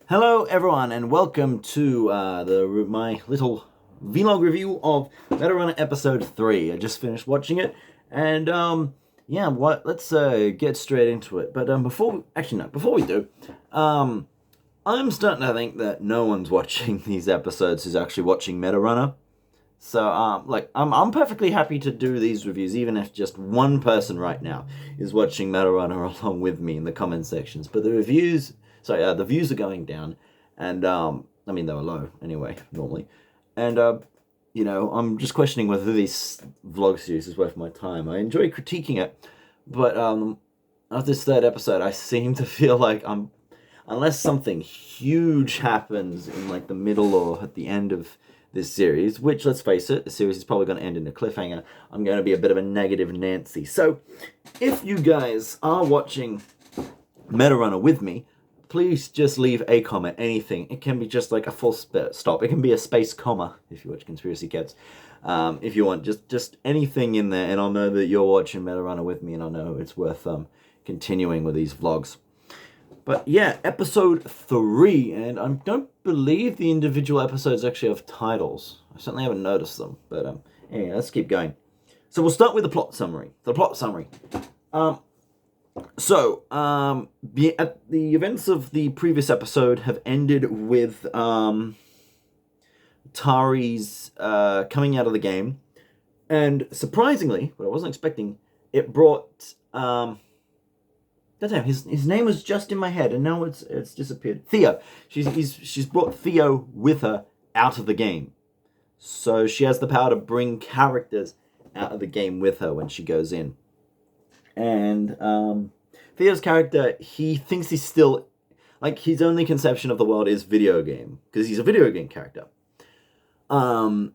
Hello, everyone, and welcome to my little vlog review of MetaRunner Episode 3. I just finished watching it, and let's get straight into it. But before we do, I'm starting to think that no one's watching these episodes who's actually watching MetaRunner. So, I'm perfectly happy to do these reviews, even if just one person right now is watching MetaRunner along with me in the comment sections. But the views are going down, and they were low anyway, normally. And I'm just questioning whether this vlog series is worth my time. I enjoy critiquing it, but after this third episode, I seem to feel like unless something huge happens in like the middle or at the end of this series, which, let's face it, the series is probably going to end in a cliffhanger, I'm going to be a bit of a negative Nancy. So, if you guys are watching MetaRunner with me, please just leave a comment, anything. It can be just like a full stop. It can be a space comma, if you watch Conspiracy Cats. If you want, just anything in there, and I'll know that you're watching MetaRunner with me, and I'll know it's worth continuing with these vlogs. But yeah, episode 3, and I don't believe the individual episodes actually have titles. I certainly haven't noticed them, but anyway, let's keep going. So we'll start with the plot summary. The events of the previous episode have ended with Tari's coming out of the game, and surprisingly, what I wasn't expecting, it brought Damn, his name was just in my head, and now it's disappeared. Theo. She's brought Theo with her out of the game, so she has the power to bring characters out of the game with her when she goes in. And Theo's character, he thinks he's still like his only conception of the world is video game because he's a video game character. And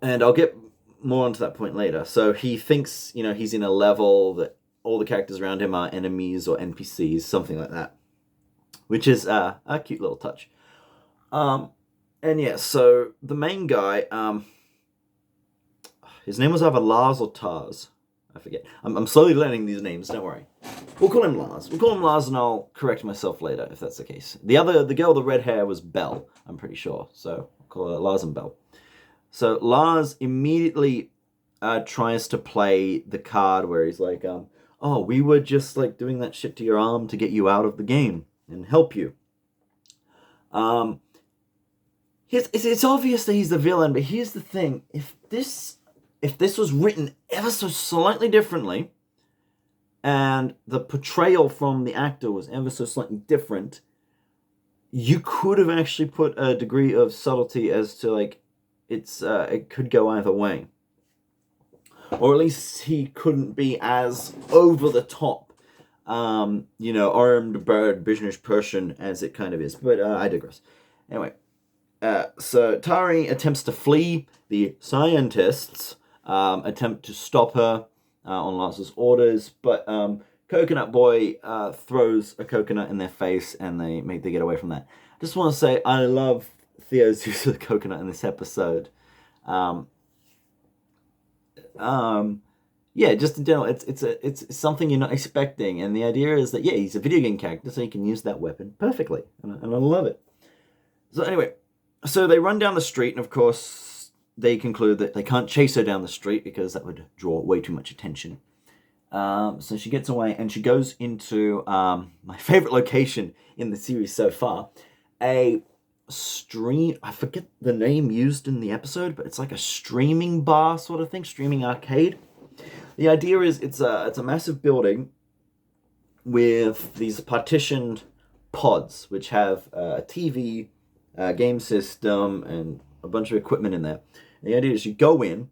I'll get more onto that point later. So he thinks he's in a level that all the characters around him are enemies or NPCs, something like that, which is a cute little touch. So the main guy, his name was either Lars or Tars. I forget. I'm slowly learning these names, don't worry. We'll call him Lars. And I'll correct myself later if that's the case. The girl with the red hair was Belle, I'm pretty sure. So I'll call her Lars and Belle. So Lars immediately tries to play the card where he's like, we were just like doing that shit to your arm to get you out of the game and help you. It's obvious that he's the villain, but here's the thing. If this was written ever so slightly differently, and the portrayal from the actor was ever so slightly different, you could have actually put a degree of subtlety as to like it could go either way. Or at least he couldn't be as over the top, armed bird business person as it kind of is. But I digress. Anyway, so Tari attempts to flee. The scientists attempt to stop her on Lars's orders, but Coconut Boy throws a coconut in their face, and they get away from that. I just want to say I love Theo's use of the coconut in this episode. Just in general, it's something you're not expecting, and the idea is that he's a video game character, so he can use that weapon perfectly, and I love it. So anyway, so they run down the street, and of course they conclude that they can't chase her down the street because that would draw way too much attention. So she gets away, and she goes into my favorite location in the series so far, a stream. I forget the name used in the episode, but it's like a streaming bar sort of thing, streaming arcade. The idea is it's a massive building with these partitioned pods, which have a TV, a game system, and a bunch of equipment in there. The idea is you go in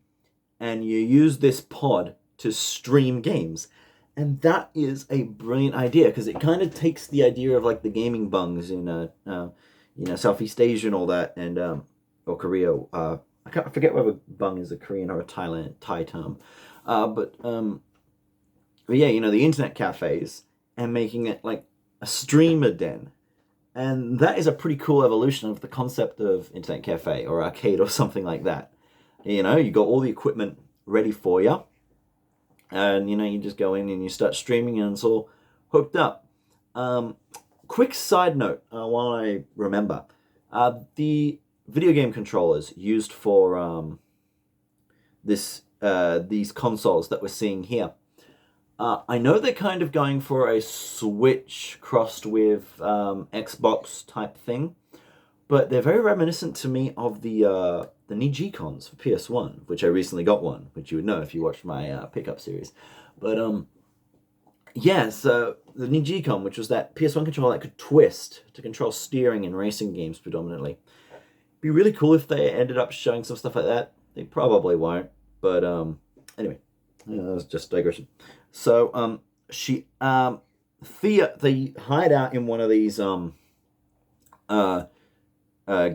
and you use this pod to stream games. And that is a brilliant idea because it kind of takes the idea of like the gaming bungs in Southeast Asia and all that, and or Korea. I forget whether bung is a Korean or a Thai term. But the internet cafes and making it like a streamer den. And that is a pretty cool evolution of the concept of internet cafe or arcade or something like that. You got all the equipment ready for you. And, you just go in and you start streaming and it's all hooked up. quick side note, while I remember, the video game controllers used for these consoles that we're seeing here. I know they're kind of going for a Switch crossed with Xbox type thing, but they're very reminiscent to me of the Niji-Cons for PS1, which I recently got one, which you would know if you watched my pickup series. But yeah, so the Niji-Con, which was that PS1 controller that could twist to control steering in racing games predominantly. It'd be really cool if they ended up showing some stuff like that. They probably won't, but anyway, that was just digression. So Thea, they hide out in one of these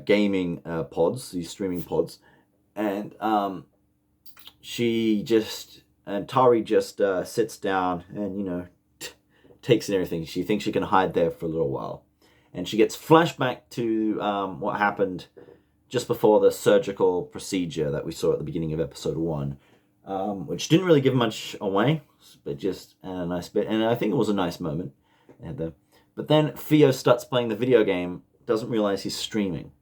gaming pods, these streaming pods, and Tari just sits down and takes in everything. She thinks she can hide there for a little while, and she gets flashback to what happened just before the surgical procedure that we saw at the beginning of episode 1, which didn't really give much away, but just a nice bit, and I think it was a nice moment. But then Theo starts playing the video game, doesn't realize he's streaming.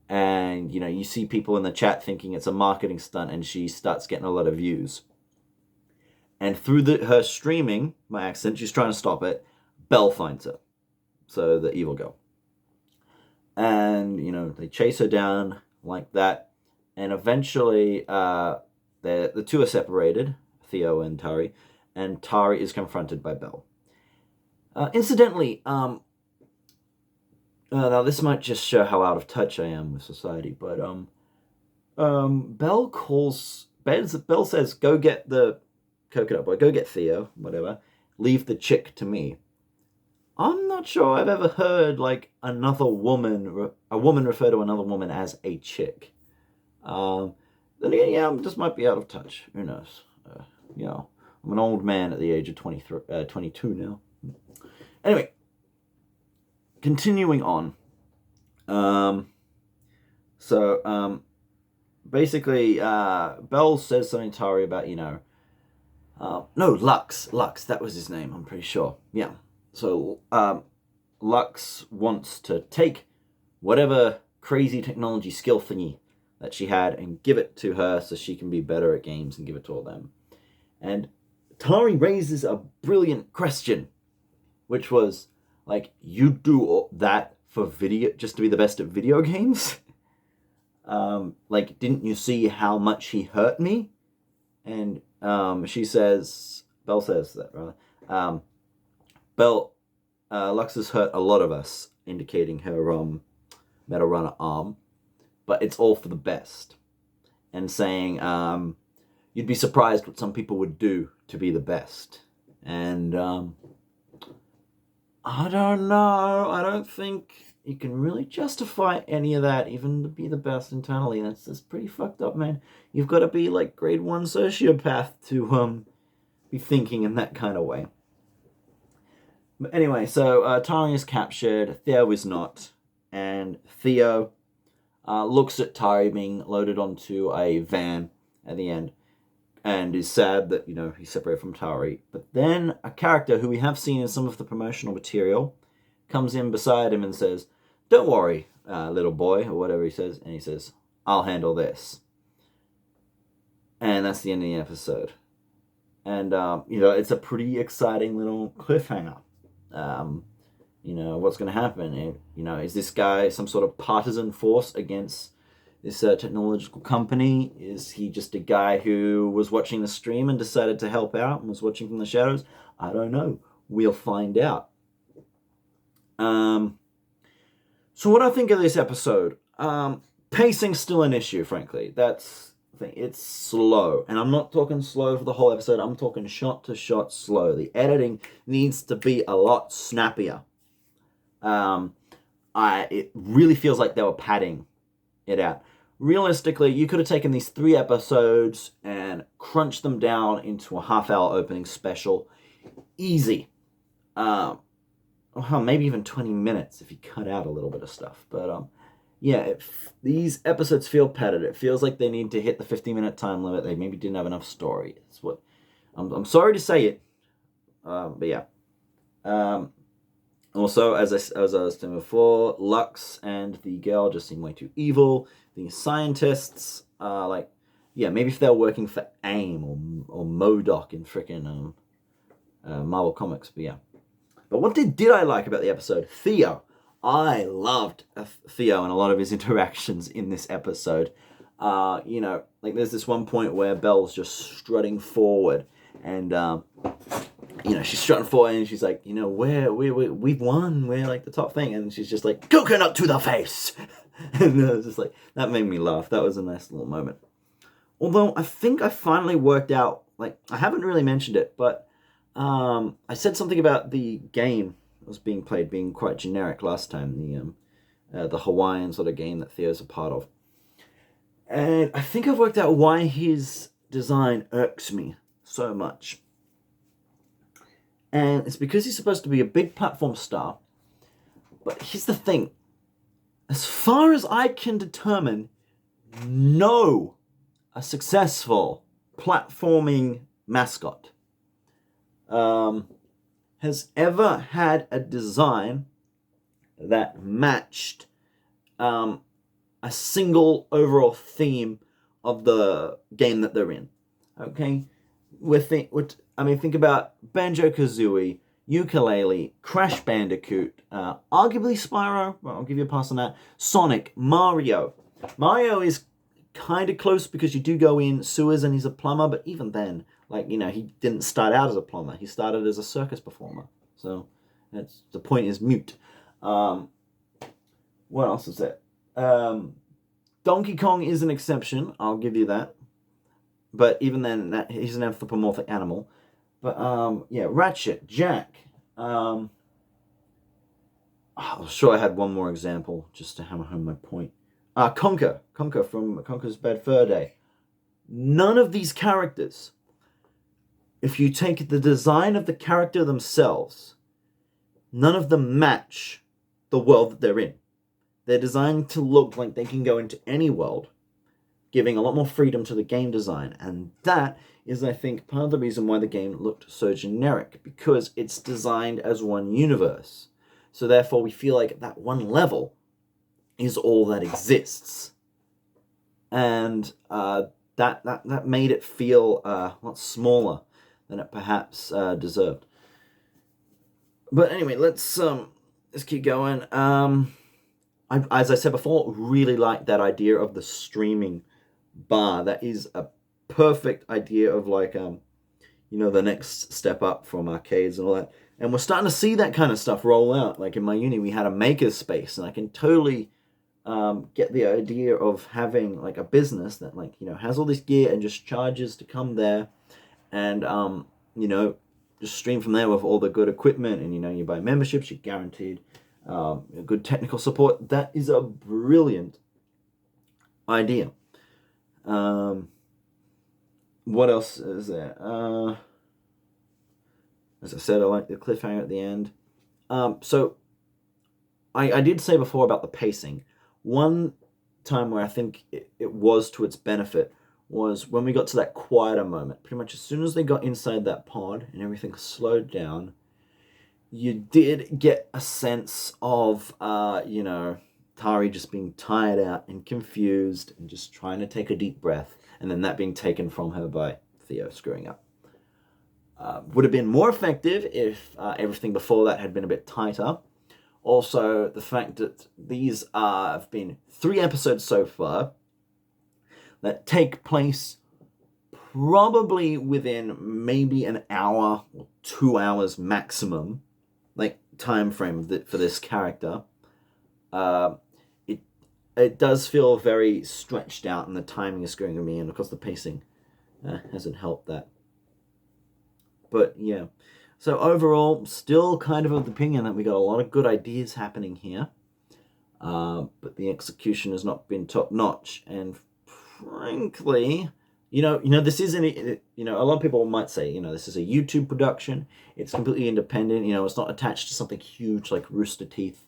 And, you see people in the chat thinking it's a marketing stunt, and she starts getting a lot of views. And through her streaming, by accident, she's trying to stop it, Belle finds her. So, the evil girl. And, they chase her down like that. And eventually, the two are separated, Theo and Tari. And Tari is confronted by Belle. Incidentally, now this might just show how out of touch I am with society, but Belle says, "Go get the coconut boy, go get Theo, whatever. Leave the chick to me." I'm not sure I've ever heard a woman refer to another woman as a chick. Then again, yeah, I just might be out of touch. Who knows? I'm an old man at the age of 22 now. Anyway, continuing on. Basically, Belle says something to Tari about, no, Lux, that was his name, I'm pretty sure. Yeah. So, Lux wants to take whatever crazy technology skill thingy that she had and give it to her so she can be better at games and give it to all them. And Tari raises a brilliant question, which was, you do all that for video, just to be the best at video games? Didn't you see how much he hurt me? And Belle says that, rather. Lux has hurt a lot of us, indicating her Metal Runner arm, but it's all for the best. And saying, you'd be surprised what some people would do to be the best. And, I don't know. I don't think you can really justify any of that, even to be the best internally. That's pretty fucked up, man. You've got to be grade 1 sociopath to be thinking in that kind of way. But anyway, so Tari is captured. Theo is not. And Theo looks at Tari being loaded onto a van at the end, and is sad that, he's separated from Tari. But then a character who we have seen in some of the promotional material comes in beside him and says, "Don't worry, little boy," or whatever he says. And he says, "I'll handle this." And that's the end of the episode. And, it's a pretty exciting little cliffhanger. What's going to happen? Is this guy some sort of partisan force against this technological company? Is he just a guy who was watching the stream and decided to help out and was watching from the shadows? I don't know. We'll find out. So what I think of this episode, pacing's still an issue, frankly. It's slow. And I'm not talking slow for the whole episode. I'm talking shot to shot slow. The editing needs to be a lot snappier. It really feels like they were padding it out. Realistically, you could have taken these 3 episodes and crunched them down into a half-hour opening special. Easy. Maybe even 20 minutes if you cut out a little bit of stuff. But, these episodes feel padded. It feels like they need to hit the 50-minute time limit. They maybe didn't have enough story. It's what I'm sorry to say it. But yeah. Also, as I was saying before, Lux and the girl just seem way too evil. The scientists are like, yeah, maybe if they're working for AIM or MODOK in frickin' Marvel Comics, but yeah. But what did I like about the episode? Theo. I loved Theo and a lot of his interactions in this episode. Like there's this one point where Belle's just strutting forward, and she's strutting forward, and she's like, we've won, we're like the top thing, and she's just like, coconut to the face, and it was just like that made me laugh. That was a nice little moment. Although I think I finally worked out, like I haven't really mentioned it, but I said something about the game that was being played being quite generic last time, the Hawaiian sort of game that Theo's a part of. And I think I've worked out why his design irks me so much. And it's because he's supposed to be a big platform star. But here's the thing. As far as I can determine, no a successful platforming mascot has ever had a design that matched a single overall theme of the game that they're in. Okay, think about Banjo-Kazooie, Yooka-Laylee, Crash Bandicoot, arguably Spyro. Well, I'll give you a pass on that. Sonic, Mario. Mario is kind of close because you do go in sewers and he's a plumber, but even then, he didn't start out as a plumber. He started as a circus performer. So the point is mute. What else is there? Donkey Kong is an exception, I'll give you that. But even then, he's an anthropomorphic animal. But Ratchet, Jack. I'm sure I had one more example just to hammer home my point. Conker from Conker's Bad Fur Day. None of these characters, if you take the design of the character themselves, none of them match the world that they're in. They're designed to look like they can go into any world, giving a lot more freedom to the game design. And that is, I think, part of the reason why the game looked so generic, because it's designed as one universe. So therefore, we feel like that one level is all that exists. And that made it feel a lot smaller than it perhaps deserved. But anyway, let's keep going. As I said before, really like that idea of the streaming bar. That is a perfect idea of the next step up from arcades and all that. And we're starting to see that kind of stuff roll out. Like in my uni, we had a maker space, and I can totally get the idea of having like a business that has all this gear and just charges to come there, and just stream from there with all the good equipment, and you buy memberships, you're guaranteed good technical support. That is a brilliant idea. What else is there? As I said, I like the cliffhanger at the end. So I did say before about the pacing. One time where I think it was to its benefit was when we got to that quieter moment. Pretty much as soon as they got inside that pod and everything slowed down, you did get a sense of, Tari just being tired out and confused and just trying to take a deep breath, and then that being taken from her by Theo screwing up. Would have been more effective if everything before that had been a bit tighter. Also, the fact that these have been 3 episodes so far that take place probably within maybe an hour or 2 hours maximum, time frame for this character. It does feel very stretched out, and the timing is screwing me, and of course the pacing hasn't helped that. But yeah, so overall, still kind of the opinion that we got a lot of good ideas happening here, but the execution has not been top notch. And frankly, this isn't. A lot of people might say, this is a YouTube production. It's completely independent. It's not attached to something huge like Rooster Teeth.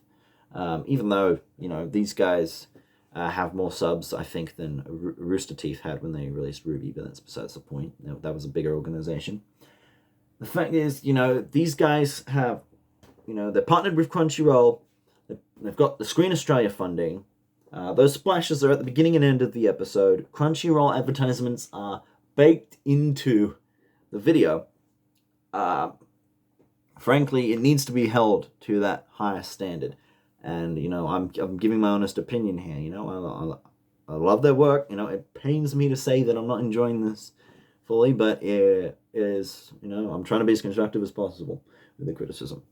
Even though these guys have more subs, I think, than Rooster Teeth had when they released RWBY, but that's besides the point. That was a bigger organization. The fact is, these guys have, they're partnered with Crunchyroll. They've got the Screen Australia funding. Those splashes are at the beginning and end of the episode. Crunchyroll advertisements are baked into the video. Frankly, it needs to be held to that higher standard. And, I'm giving my honest opinion here. I love their work. It pains me to say that I'm not enjoying this fully, but it is, I'm trying to be as constructive as possible with the criticism.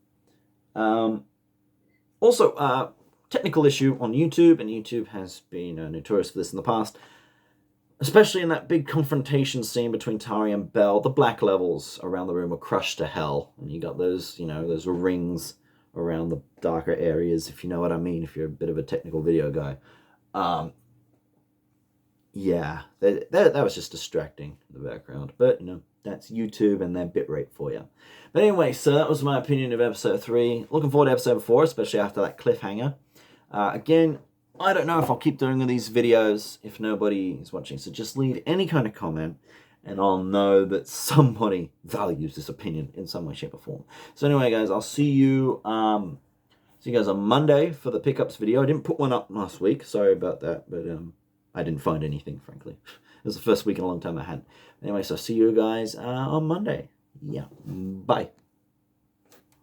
Also, technical issue on YouTube, and YouTube has been notorious for this in the past, especially in that big confrontation scene between Tari and Belle. The black levels around the room were crushed to hell, and you got those, those rings around the darker areas, if you know what I mean, if you're a bit of a technical video guy. Yeah, that was just distracting in the background, but, that's YouTube and their bitrate for you. But anyway, so that was my opinion of episode 3. Looking forward to episode 4, especially after that cliffhanger. Again, I don't know if I'll keep doing these videos if nobody is watching, so just leave any kind of comment, and I'll know that somebody values this opinion in some way, shape, or form. So anyway, guys, I'll see you guys on Monday for the pickups video. I didn't put one up last week, sorry about that, but I didn't find anything, frankly. It was the first week in a long time I had. Anyway, so see you guys on Monday. Yeah, bye.